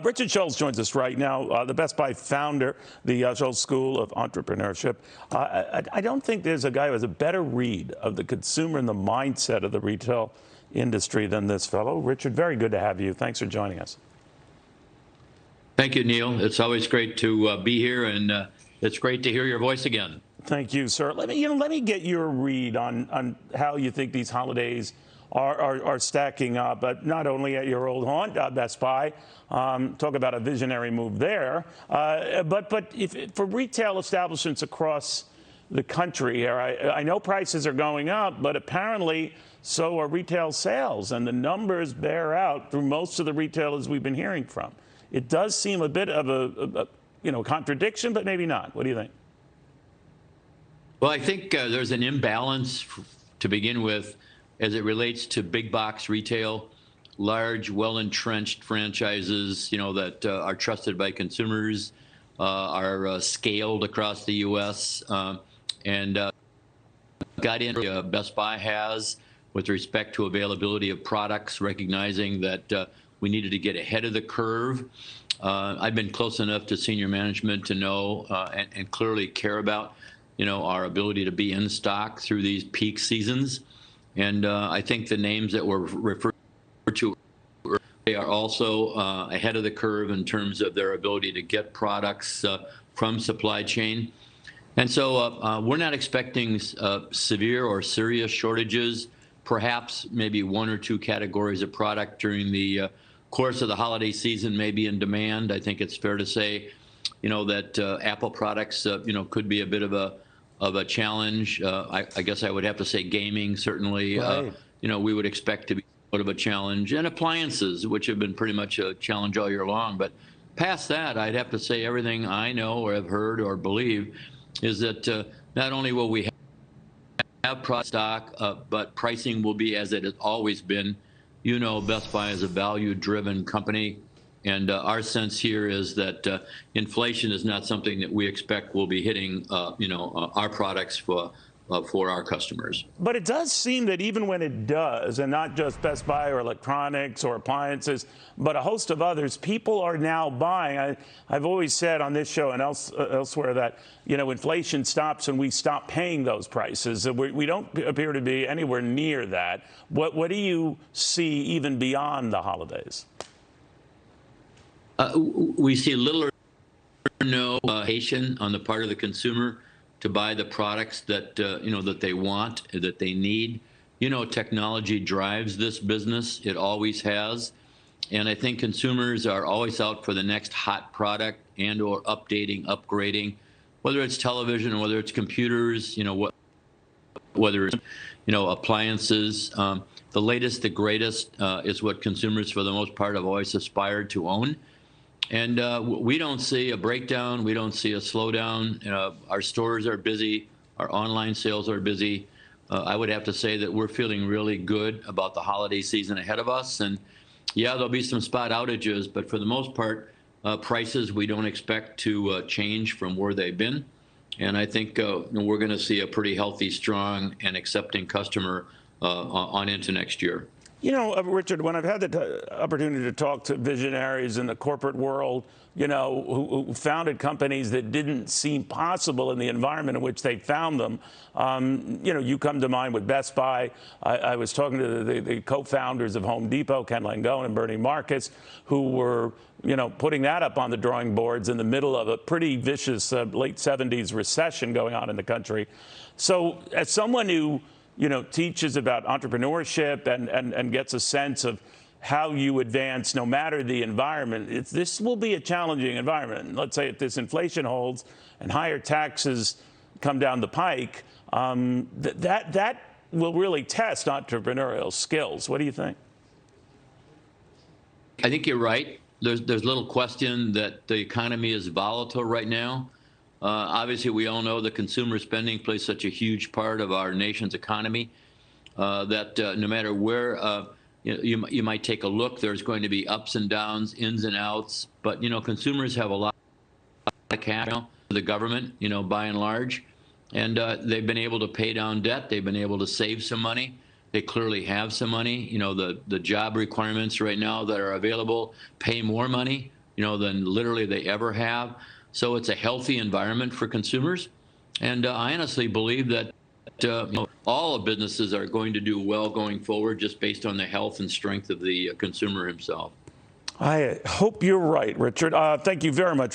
Richard Schulze joins us right now, the Best Buy founder, the Schulze School of Entrepreneurship. I don't think there's a guy who has a better read of the consumer and the mindset of the retail industry than this fellow. Richard, very good to have you. Thanks for joining us. Thank you, Neil. It's always great to be here, and it's great to hear your voice again. Thank you, sir. Let me get your read on how you think these holidays are stacking up, but not only at your old haunt, Best Buy. Talk about a visionary move there. But for retail establishments across the country here, I know prices are going up, but apparently so are retail sales, and the numbers bear out through most of the retailers we've been hearing from. It does seem a bit of a contradiction, but maybe not. What do you think? Well, I think there's an imbalance to begin with as it relates to big box retail, large, well-entrenched franchises, that are trusted by consumers, are scaled across the U.S. And got in Best Buy has with respect to availability of products, recognizing that we needed to get ahead of the curve. I've been close enough to senior management to know and clearly care about, our ability to be in stock through these peak seasons. And I think the names that were referred to, they are also ahead of the curve in terms of their ability to get products from supply chain. And so we're not expecting severe or serious shortages, perhaps maybe one or two categories of product during the course of the holiday season may be in demand. I think it's fair to say, that Apple products, could be a bit of a challenge. I guess I would have to say gaming, certainly, right. We would expect to be sort of a challenge. And appliances, which have been pretty much a challenge all year long. But past that, I'd have to say everything I know or have heard or believe is that not only will we have product stock, but pricing will be as it has always been. Best Buy is a value-driven company. And our sense here is that inflation is not something that we expect will be hitting, our products for our customers. But it does seem that even when it does, and not just Best Buy or electronics or appliances, but a host of others, people are now buying. I've always said on this show and elsewhere that, inflation stops when we stop paying those prices. We don't appear to be anywhere near that. What do you see even beyond the holidays? We see little or no hesitation on the part of the consumer to buy the products that that they want, that they need. Technology drives this business; it always has, and I think consumers are always out for the next hot product and/or updating, upgrading, whether it's television or whether it's computers. Whether it's appliances. The latest, the greatest is what consumers, for the most part, have always aspired to own. And we don't see a breakdown. We don't see a slowdown. Our stores are busy. Our online sales are busy. I would have to say that we're feeling really good about the holiday season ahead of us. And yeah, there'll be some spot outages, but for the most part, prices we don't expect to change from where they've been. And I think we're going to see a pretty healthy, strong, and accepting customer on into next year. Richard, when I've had the opportunity to talk to visionaries in the corporate world, who founded companies that didn't seem possible in the environment in which they found them, you come to mind with Best Buy. I was talking to the co-founders of Home Depot, Ken Langone and Bernie Marcus, who were, putting that up on the drawing boards in the middle of a pretty vicious late 70s recession going on in the country. So as someone who teaches about entrepreneurship and gets a sense of how you advance no matter the environment. This will be a challenging environment. Let's say if this inflation holds and higher taxes come down the pike, that will really test entrepreneurial skills. What do you think? I think you're right. There's little question that the economy is volatile right now. Obviously, we all know that consumer spending plays such a huge part of our nation's economy that no matter where you might take a look, there's going to be ups and downs, ins and outs. But, consumers have a lot of cash for the government, by and large. And they've been able to pay down debt. They've been able to save some money. They clearly have some money. The job requirements right now that are available pay more money than literally they ever have. So it's a healthy environment for consumers. And I honestly believe that all of businesses are going to do well going forward just based on the health and strength of the consumer himself. I hope you're right, Richard. Thank you very much.